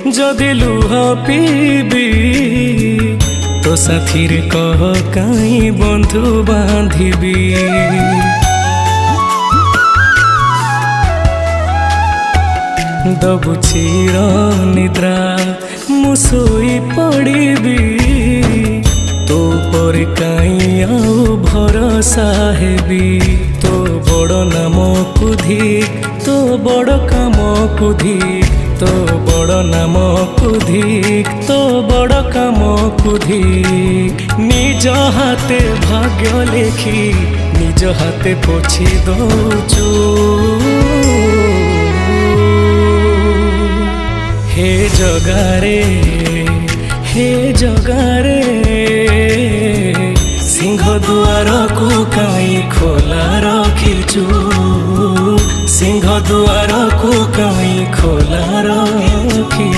जदि लुह पीबी तो साथी रे कह काई बंधु बांधिबी। दबु चिर निद्रा मु सोई पड़िबी तो पर काई आउ भरोसा हेबी। तो बड़ नाम कुधिक तो बड़ काम कुधिक तो बड़ नाम कुधिक तो बड़ काम कुधिक। निज हाथे भाग्य लेखी निज हाथे पोछि दौचु। हे जगारे हे जगारे सिंह दुआर को काई खोला रखिचु। सिंह दुआर को काई खोला रखिचु।